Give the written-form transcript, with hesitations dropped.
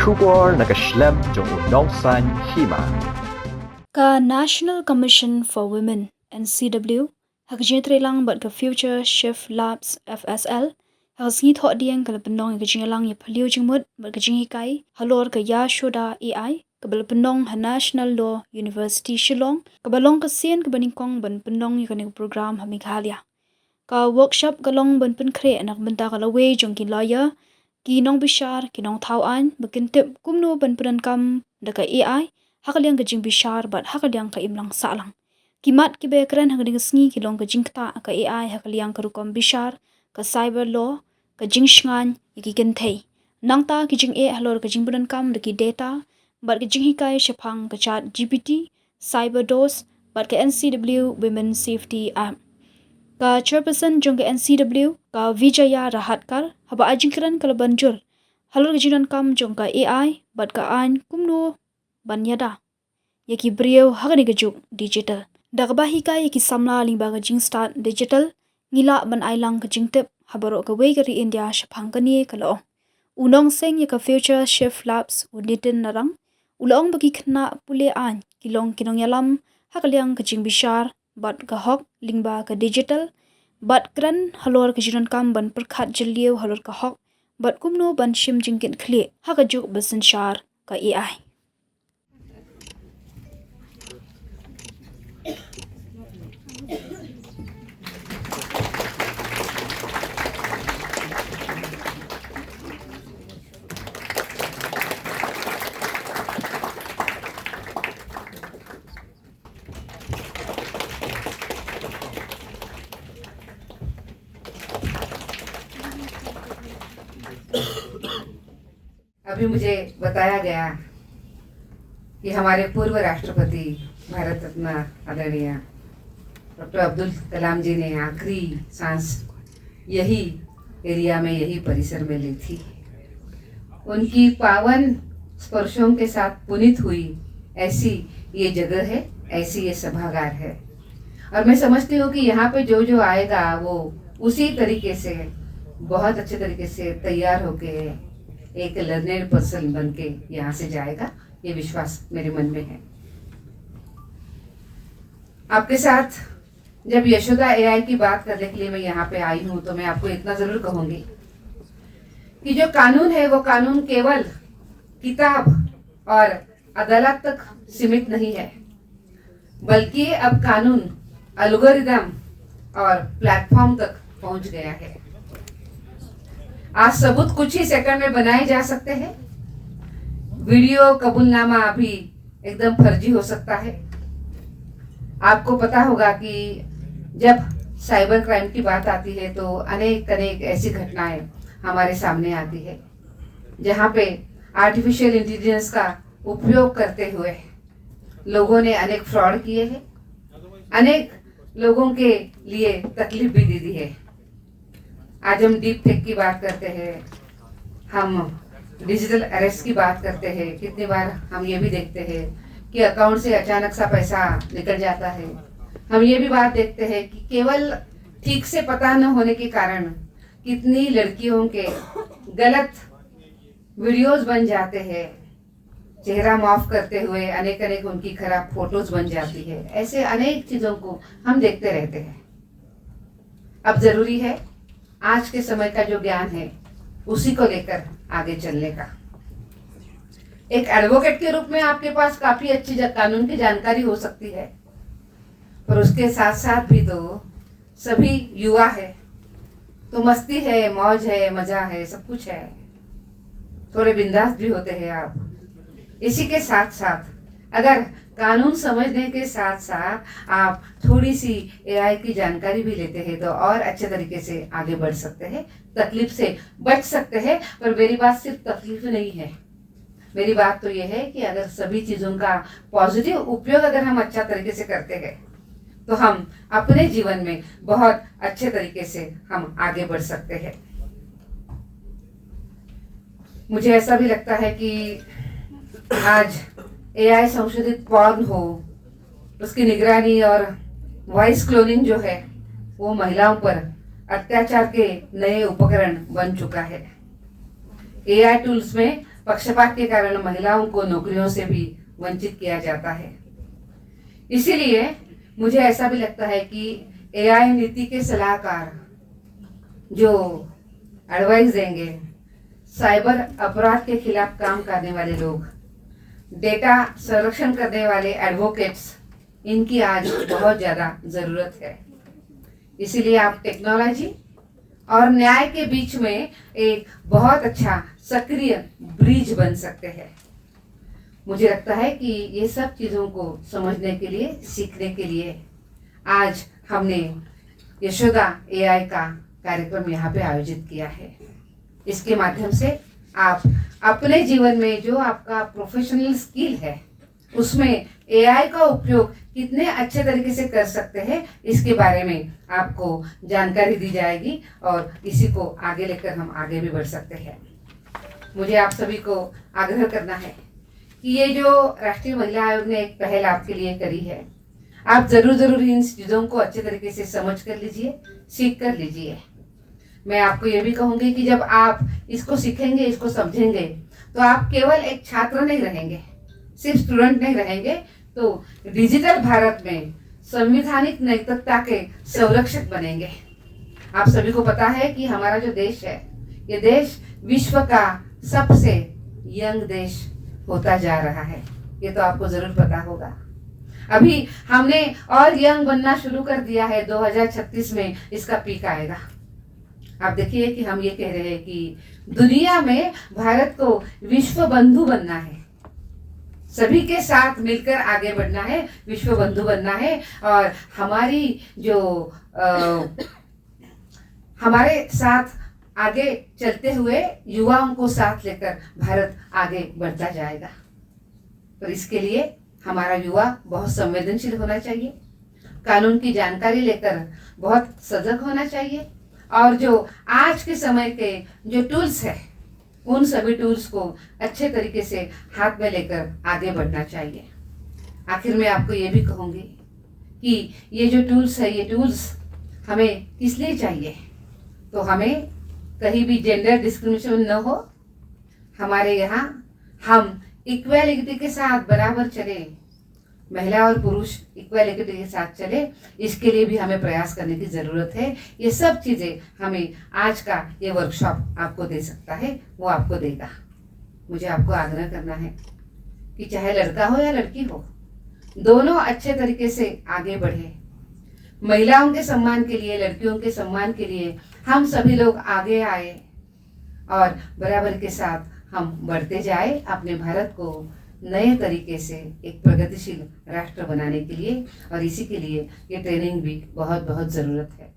Shubor nakaslem jong unongsan hima. Ka National Commission for Women NCW hakjitrelang bat ka Future Shift Labs FSL hakasngi tho diang ka penong ka jingalang ya phaliu jingmut bat ka jinghikai halor ka ya shoda AI ka bal penong ha National Law University Shillong ka balong ka sien ka baningkong ban penong ya ka program ha Meghalaya ka workshop ka long ban pen khre anak benta ka lawe jong ki lawyer ki nong bishar ki nong thau an bakin tip kumno ban penan kam da ka AI hakaliang ka jing bishar bat hakaliang ka imlang salang kimat ki bekran hakading sngi ki long ka jingta ka AI hakaliang ka rukom bishar ka cyber law ka jing shngan yaki kenthei nangta ki jing e halor ka jing budan kam da ki data bat ka jing hikai shapang ka chat GPT cyber dose bat ka NCW women safety app ka chairperson jong ka NCW ka Vijaya Rahatkar haba ajingkran kala banjur halor ka jinan kam jong ka AI bat ka an kumno banyada yaki brio hagani gajuk digital dagbahi ka yaki samla lingba ga jing start digital ngila ban ailang ka jingtep habaro ka we gari India shapang ka ni kalo unong seng yaka Future Shift Labs unitin narang ulong bagi khna pule an kilong kinong yalam hakaliang ka jing bishar bat ka hok lingba ka digital bat kran halor ka jiran kam ban perkhat jeliu halor ka hok bat kumno ban shim jingkin khli hagajuk basan shar ka AI अभी मुझे बताया गया कि हमारे पूर्व राष्ट्रपति भारत रत्न आदरणीय doctor Abdul Kalam जी ने आखिरी सांस यही एरिया में यही परिसर में ली थी। उनकी पावन स्पर्शों के साथ पुनीत हुई ऐसी ये जगह है, ऐसी ये सभागार है और मैं समझती हूँ कि यहाँ पे जो जो आएगा वो उसी तरीके से बहुत अच्छे तरीके से तैयार होके एक लर्नेड पर्सन बन के यहाँ से जाएगा, ये विश्वास मेरे मन में है। आपके साथ जब यशोदा AI की बात करने के लिए मैं यहाँ पे आई हूँ तो मैं आपको इतना जरूर कहूंगी कि जो कानून है वो कानून केवल किताब और अदालत तक सीमित नहीं है, बल्कि अब कानून एल्गोरिदम और प्लेटफॉर्म तक पहुंच गया है। आज सबूत कुछ ही सेकंड में बनाए जा सकते हैं। वीडियो कबूलनामा अभी एकदम फर्जी हो सकता है। आपको पता होगा कि जब साइबर क्राइम की बात आती है तो अनेक अनेक ऐसी घटनाएं हमारे सामने आती है जहां पे आर्टिफिशियल इंटेलिजेंस का उपयोग करते हुए लोगों ने अनेक फ्रॉड किए हैं, अनेक लोगों के लिए तकलीफ भी दे दी है। आज हम डीप फेक की बात करते हैं, हम डिजिटल अरेस्ट की बात करते हैं। कितनी बार हम ये भी देखते हैं कि अकाउंट से अचानक सा पैसा निकल जाता है। हम ये भी बात देखते हैं कि केवल ठीक से पता न होने के कारण कितनी लड़कियों के गलत वीडियोस बन जाते हैं, चेहरा माफ करते हुए अनेक अनेक उनकी खराब फोटोज बन जाती है। ऐसे अनेक चीजों को हम देखते रहते हैं। अब जरूरी है आज के समय का जो ज्ञान है उसी को लेकर आगे चलने का। एक एडवोकेट के रूप में आपके पास काफी अच्छी कानून की जानकारी हो सकती है, पर उसके साथ साथ भी तो सभी युवा है, तो मस्ती है, मौज है, मजा है, सब कुछ है, थोड़े बिंदास भी होते हैं आप। इसी के साथ साथ अगर कानून समझने के साथ साथ आप थोड़ी सी AI की जानकारी भी लेते हैं तो और अच्छे तरीके से आगे बढ़ सकते हैं, तकलीफ से बच सकते हैं। पर मेरी बात सिर्फ तकलीफ नहीं है, मेरी बात तो यह है कि अगर सभी चीजों का पॉजिटिव उपयोग अगर हम अच्छा तरीके से करते हैं तो हम अपने जीवन में बहुत अच्छे तरीके से हम आगे बढ़ सकते हैं। मुझे ऐसा भी लगता है कि आज AI संशोधित पॉर्न हो, उसकी निगरानी और वॉइस क्लोनिंग जो है वो महिलाओं पर अत्याचार के नए उपकरण बन चुका है। AI टूल्स में पक्षपात के कारण महिलाओं को नौकरियों से भी वंचित किया जाता है। इसीलिए मुझे ऐसा भी लगता है कि एआई नीति के सलाहकार जो एडवाइस देंगे, साइबर अपराध के खिलाफ काम करने वाले लोग, डेटा संरक्षण करने वाले एडवोकेट्स, इनकी आज बहुत ज़्यादा ज़रूरत है। इसीलिए आप टेक्नोलॉजी और न्याय के बीच में एक बहुत अच्छा सक्रिय ब्रिज बन सकते हैं। मुझे लगता है कि ये सब चीज़ों को समझने के लिए, सीखने के लिए आज हमने यशोदा एआई का कार्यक्रम यहाँ पे आयोजित किया है। इसके माध्यम से आप अपने जीवन में जो आपका प्रोफेशनल स्किल है उसमें एआई का उपयोग कितने अच्छे तरीके से कर सकते हैं, इसके बारे में आपको जानकारी दी जाएगी और इसी को आगे लेकर हम आगे भी बढ़ सकते हैं। मुझे आप सभी को आग्रह करना है कि ये जो राष्ट्रीय महिला आयोग ने एक पहल आपके लिए करी है, आप जरूर इन चीज़ों को अच्छे तरीके से समझ कर लीजिए, सीख कर लीजिए। मैं आपको ये भी कहूँगी कि जब आप इसको सीखेंगे, इसको समझेंगे, तो आप केवल एक छात्र नहीं रहेंगे, सिर्फ स्टूडेंट नहीं रहेंगे, तो डिजिटल भारत में संवैधानिक नैतिकता के संरक्षक बनेंगे। आप सभी को पता है कि हमारा जो देश है, ये देश विश्व का सबसे यंग देश होता जा रहा है। ये तो आपको जरूर पता होगा। अभी हमने और यंग बनना शुरू कर दिया है। 2036 में इसका पीक आएगा। आप देखिए कि हम ये कह रहे हैं कि दुनिया में भारत को विश्व बंधु बनना है, सभी के साथ मिलकर आगे बढ़ना है, विश्व बंधु बनना है और हमारी जो हमारे साथ आगे चलते हुए युवाओं को साथ लेकर भारत आगे बढ़ता जाएगा। तो इसके लिए हमारा युवा बहुत संवेदनशील होना चाहिए, कानून की जानकारी लेकर बहुत सजग होना चाहिए और जो आज के समय के जो टूल्स है, उन सभी टूल्स को अच्छे तरीके से हाथ में लेकर आगे बढ़ना चाहिए। आखिर में आपको ये भी कहूँगी कि ये जो टूल्स है, ये टूल्स हमें किस लिए चाहिए? तो हमें कहीं भी जेंडर डिस्क्रिमिनेशन न हो, हमारे यहाँ हम इक्वालिटी के साथ बराबर चले, महिला और पुरुष इक्वालिटी के साथ चले, इसके लिए भी हमें प्रयास करने की ज़रूरत है। ये सब चीज़ें हमें आज का ये वर्कशॉप आपको दे सकता है, वो आपको देगा। मुझे आपको आग्रह करना है कि चाहे लड़का हो या लड़की हो, दोनों अच्छे तरीके से आगे बढ़े। महिलाओं के सम्मान के लिए, लड़कियों के सम्मान के लिए हम सभी लोग आगे आए और बराबर के साथ हम बढ़ते जाए, अपने भारत को नए तरीके से एक प्रगतिशील राष्ट्र बनाने के लिए। और इसी के लिए ये ट्रेनिंग भी बहुत बहुत ज़रूरत है।